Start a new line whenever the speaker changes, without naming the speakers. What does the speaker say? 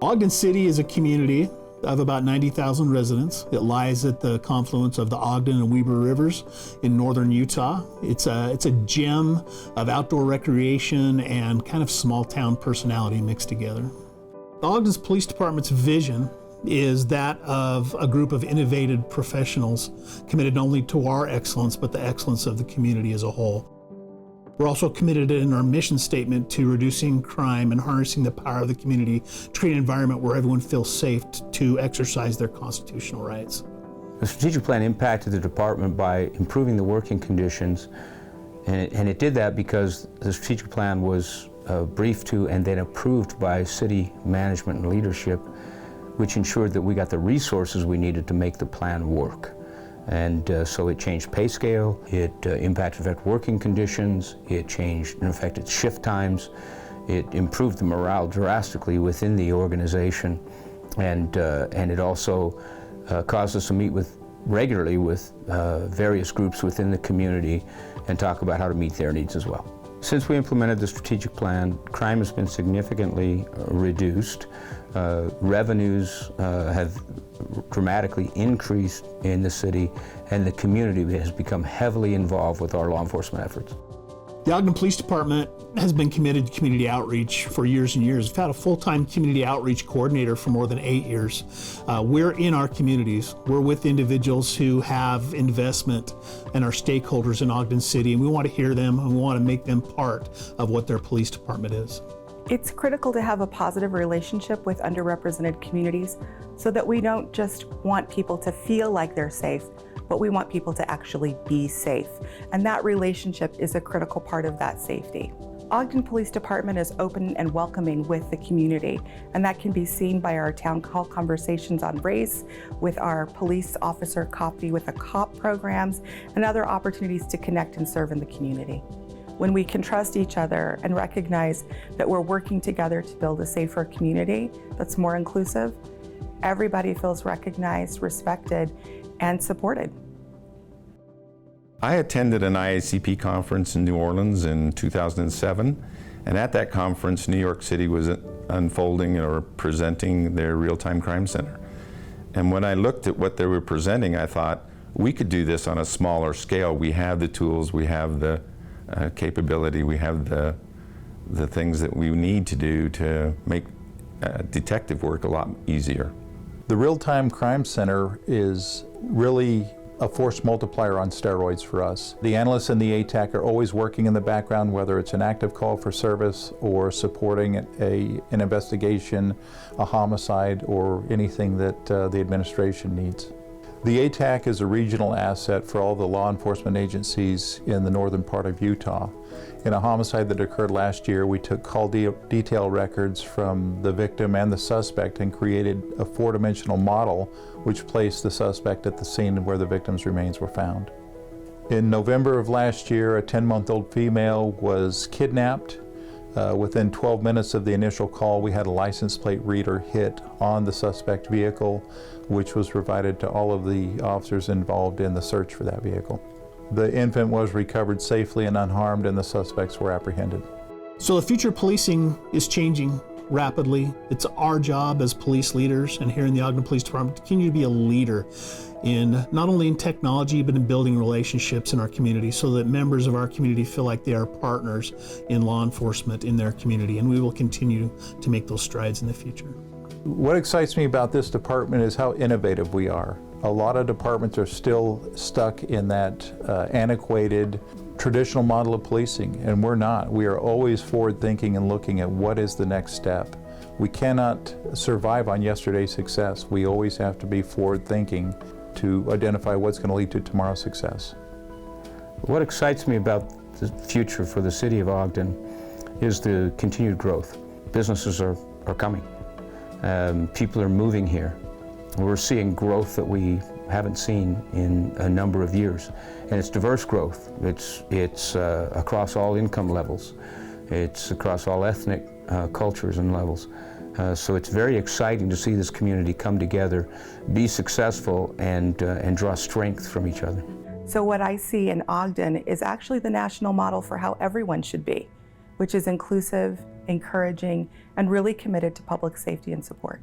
Ogden City is a community of about 90,000 residents. It lies at the confluence of the Ogden and Weber Rivers in northern Utah. It's a gem of outdoor recreation and kind of small town personality mixed together. Ogden's Police Department's vision is that of a group of innovative professionals committed not only to our excellence, but the excellence of the community as a whole. We're also committed in our mission statement to reducing crime and harnessing the power of the community to create an environment where everyone feels safe to exercise their constitutional rights.
The strategic plan impacted the department by improving the working conditions, and it did that because the strategic plan was briefed to and then approved by city management and leadership, which ensured that we got the resources we needed to make the plan work. And so it changed pay scale, it impacted working conditions, it changed and affected shift times, it improved the morale drastically within the organization, and it also caused us to meet regularly with various groups within the community and talk about how to meet their needs as well. Since we implemented the strategic plan, crime has been significantly reduced. Revenues have dramatically increased in the city, and the community has become heavily involved with our law enforcement efforts.
The Ogden Police Department has been committed to community outreach for years and years. We've had a full-time community outreach coordinator for more than 8 years. We're in our communities. We're with individuals who have investment and are stakeholders in Ogden City, and we want to hear them and we want to make them part of what their police department is.
It's critical to have a positive relationship with underrepresented communities so that we don't just want people to feel like they're safe, but we want people to actually be safe. And that relationship is a critical part of that safety. Ogden Police Department is open and welcoming with the community, and that can be seen by our town hall conversations on race, with our police officer coffee with the COP programs, and other opportunities to connect and serve in the community. When we can trust each other and recognize that we're working together to build a safer community that's more inclusive, everybody feels recognized, respected, and supported.
I attended an IACP conference in New Orleans in 2007, and at that conference, New York City was unfolding or presenting their real-time crime center. And when I looked at what they were presenting, I thought, we could do this on a smaller scale. We have the tools, we have the capability, we have the things that we need to do to make detective work a lot easier.
The Real-Time Crime Center is really a force multiplier on steroids for us. The analysts and the ATAC are always working in the background, whether it's an active call for service or supporting an investigation, a homicide, or anything that the administration needs. The ATAC is a regional asset for all the law enforcement agencies in the northern part of Utah. In a homicide that occurred last year, we took call detail records from the victim and the suspect and created a four-dimensional model which placed the suspect at the scene where the victim's remains were found. In November of last year, a 10-month-old female was kidnapped. Within 12 minutes of the initial call, we had a license plate reader hit on the suspect vehicle, which was provided to all of the officers involved in the search for that vehicle. The infant was recovered safely and unharmed, and the suspects were apprehended.
So the future of policing is changing rapidly. It's our job as police leaders and here in the Ogden Police Department to continue to be a leader in not only in technology, but in building relationships in our community so that members of our community feel like they are partners in law enforcement in their community, and we will continue to make those strides in the future.
What excites me about this department is how innovative we are. A lot of departments are still stuck in that antiquated, traditional model of policing, and we're not. We are always forward-thinking and looking at what is the next step. We cannot survive on yesterday's success. We always have to be forward-thinking to identify what's going to lead to tomorrow's success.
What excites me about the future for the city of Ogden is the continued growth. Businesses are coming. People are moving here. We're seeing growth that we haven't seen in a number of years. And it's diverse growth. It's across all income levels. It's across all ethnic cultures and levels. So it's very exciting to see this community come together, be successful, and draw strength from each other.
So what I see in Ogden is actually the national model for how everyone should be. which is inclusive, encouraging, and really committed to public safety and support.